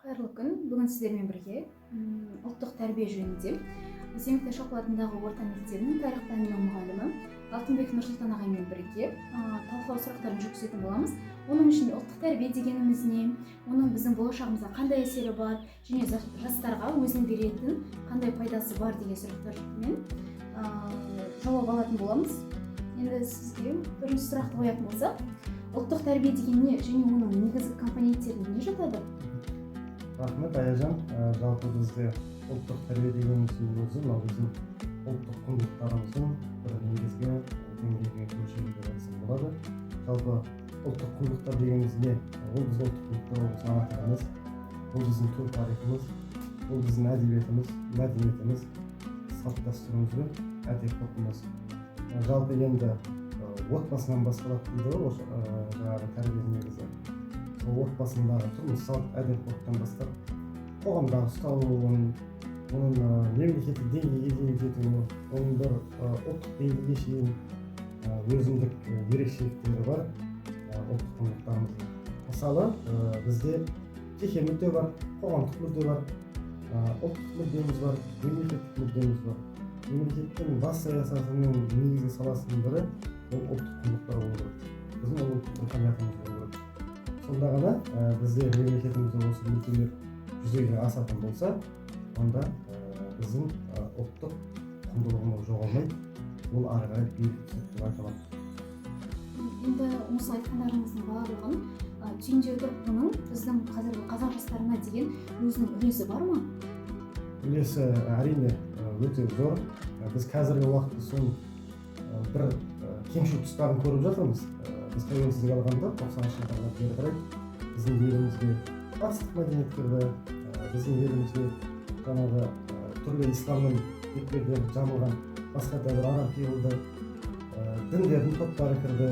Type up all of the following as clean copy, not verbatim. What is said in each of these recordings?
Қайырлы күн. Бүгін сіздермен бірге ұлттық тәрбие жөнінде Семиктер шоколадындағы орта мектебінің тарих пәнінің мұғалімі Алтынбек Нұрсұлтан ағаймен бірге талқылау сұрақтарын жүргізетін боламыз. Оның ішінде ұлттық тәрбие дегеніміз не, оның біздің болашағымызға қандай әсері бар, және жастарға өзін беретін қандай пайдасы бар деген сұрақтармен жауап алатын боламыз. Енді сізге бірінші сұрақты қоятын болсақ, ұлттық тәрбие деген не және оның негізгі компоненттеріне не жатады? Рахмет, Аяжан. Жалпы бізде ұлттық тәрбие дегеніміздің өзі біздің ұлттық құндылықтарымыздың бір негізгі деңгейге көшіру деп айтсам болады. Жалпы ұлттық құндылықтар дегеніміз не? Ол біздің ұлттық құндылықтар, ол сана тіліміз, ол біздің төл тарихымыз, ол біздің әдебиетіміз, мәдениетіміз, салт дәстүріміз бен әдет-ғұрпымыз. Жалпы енді отбасынан басталады дейді ғой, жаңағы тәрбие негізі. Отбасындағы тұрмыс салт, әдет-ғұрыптан бастап қоғамдағы ұстануын, оның мемлекеттік деңгейге дейін жетуі, оның бір ұлттық деңгейге шейін өзіндік ерекшеліктері бар ұлттық құндылықтарымыз. Мысалы, бізде жеке мүдде бар, қоғамдық мүдде бар, ұлттық мүддеміз бар, мемлекеттік мүддеміз бар. Мемлекеттің бас саясатының негізгі саласының бірі ол ұлттық құндылықтар болу керек. Біздің ұлттық руханиятымыз болу керек. Сонда ғана бізде мемлекетімізде осы мүдделер жүзеге асатын болса, онда біздің ұлттық құндылығымыз жоғалмайды, ол ары қарай биік түседі деп айта аламын. Енді осы айтқандарыңыздың барлығын түйіндей отырып, бұның біздің қазіргі қазақ жастарына деген өзінің үлесі бар ма? Үлесі әрине өте зор. Біз қазіргі уақытта соның бір кемшілік тұстарын көріп жатырмыз. Біз тәуелсіздік алғанда 90-шы жылдардан бері қарай біздің елімізге батыстық мәдениет кірді, біздің елімізге жаңағы түрлі исламның бетперден жамылған басқа да бір адам келді, діндердің топтары кірді,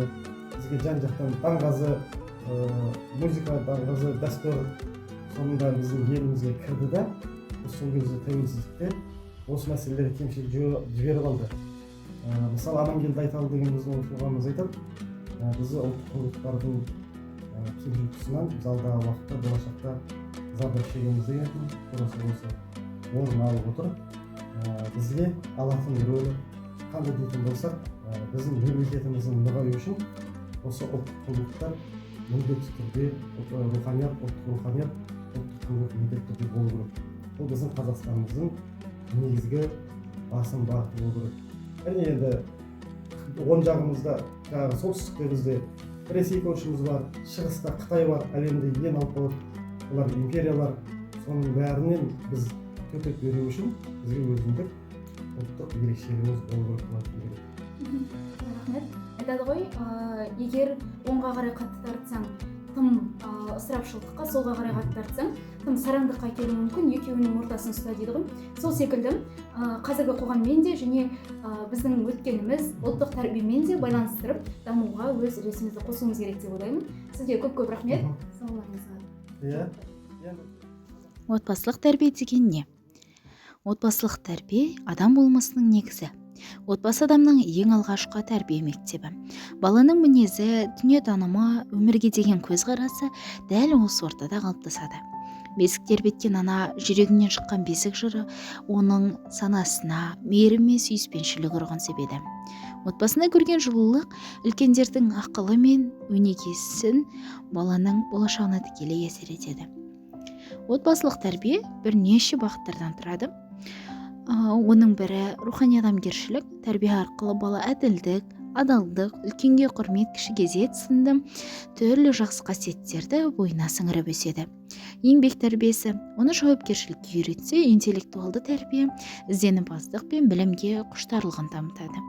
бізге жан-жақтан даңғазы музыка, даңғазы дәстүр соңында біздің елімізге кірді да, сол кезде тәуелсіздікте осы мәселелер кемшілік жіберіп алды. Мысалы, Амангелді Айталы деген біздің оқығанымыз айтады, бізді ұлттық құндылықтардың кемшілік тұсынан біз алдағы уақытта, болашақта зардап шегеміз деген осы орын алып отыр. Бізге алатын рөлі қандай дейтін болсақ, біздің мемлекетіміздің нығаюы үшін осы ұлттық құндылықтар міндетті түрде ұлттық руханият, ұлттық құндылық міндетті түрде болу керек. Бұл біздің Қазақстанымыздың негізгі басым бағыты болу керек. Әрине енді оң жағымызда, солтүстікте бізде Ресей көршіміз бар, шығыста Қытай бар, әлемде ең алпауыт олар империялар. Соның бәрінен біз төтеп беру үшін бізге өзіндік ұлттық ерекшелігіміз болу керек. Рахмет. Айтады ғой, егер оңға қарай қатты тартсаң, тым ысырапшылдыққа, солға қарай қатты тартсаң, тым сараңдыққа келуі мүмкін, екеуінің ортасын ұста дейді ғой. Сол секілді қазіргі қоғаммен де және біздің өткеніміз ұлттық тәрбиемен де байланыстырып дамуға өз үлесімізді қосуымыз керек деп ойлаймын. Сізге көп рахмет. Сауларыңызға. Отбасылық тәрбие деген не? Отбасылық тәрбие адам болмысының негізі. Отбасы адамның ең алғашқы тәрбие мектебі. Баланың мінезі, дүниетанымы, өмірге деген көзқарасы дәл осы ортада қалыптасады. Бесік тербеткен ана жүрегінен шыққан бесік жыры оның санасына мейірім мен сүйіспеншілік ұрғын себеді. Отбасында көрген жылулық үлкендердің ақылы мен өнегесін баланың болашағына тікелей әсер етеді. Отбасылық тәрбие бірнеше бағыттардан тұрады. Оның бірі рухани адамгершілік. Тәрбие арқылы бала әділдік, адалдық, үлкенге құрмет, кішіге ізет сынды түрлі жақсы қасиеттерді бойына сіңіріп өседі. Еңбек тәрбиесі оны жауапкершілікке үйретсе, интеллектуалды тәрбие ізденімпаздық пен білімге құштарлығын дамытады.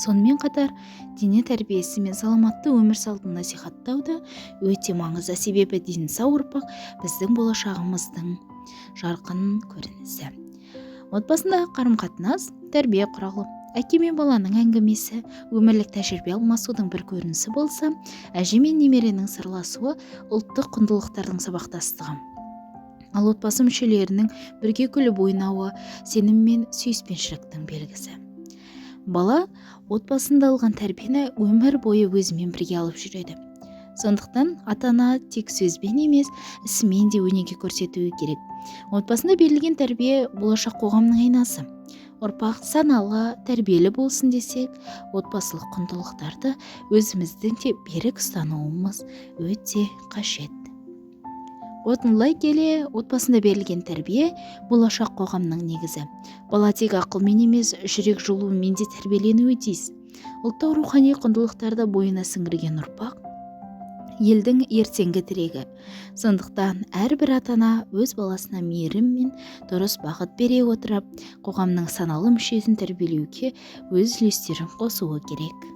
Сонымен қатар дене тәрбиесі мен саламатты өмір салтын насихаттауда өте маңызды, себебі дені сау ұрпақ біздің болашағымыздың жарқын көрінісі. Отбасындағы қарым-қатынас тәрбие құралы. Әке мен баланың әңгімесі, өмірлік тәжірибе алмасудың бір көрінісі болса, әже мен немеренің сырласуы ұлттық құндылықтардың сабақтастығы. Ал отбасы мүшелерінің бірге күліп ойнауы сенім мен сүйіспеншіліктің белгісі. Бала отбасында алған тәрбиені өмір бойы өзімен бірге алып жүреді. Сондықтан ата-ана тек сөзбен емес, ісімен де өнеге көрсетуі керек. Отбасында берілген тәрбие болашақ қоғамның айнасы. Ұрпақ саналы, тәрбиелі болсын десек, отбасылық құндылықтарды өзіміздің де берік ұстануымыз өте қажет. Қорытындылай келе, отбасында берілген тәрбие болашақ қоғамның негізі. Бала тек ақылмен емес, жүрек жылуымен де тәрбиеленуі тиіс. Ұлттық рухани құндылықтарды бойына сіңірген ұрпақ елдің ертеңгі тірегі. Сондықтан әрбір ата-ана өз баласына мейірім мен дұрыс бағыт бере отырып, қоғамның саналы мүшесін тәрбиелеуге өз үлестерін қосуы керек.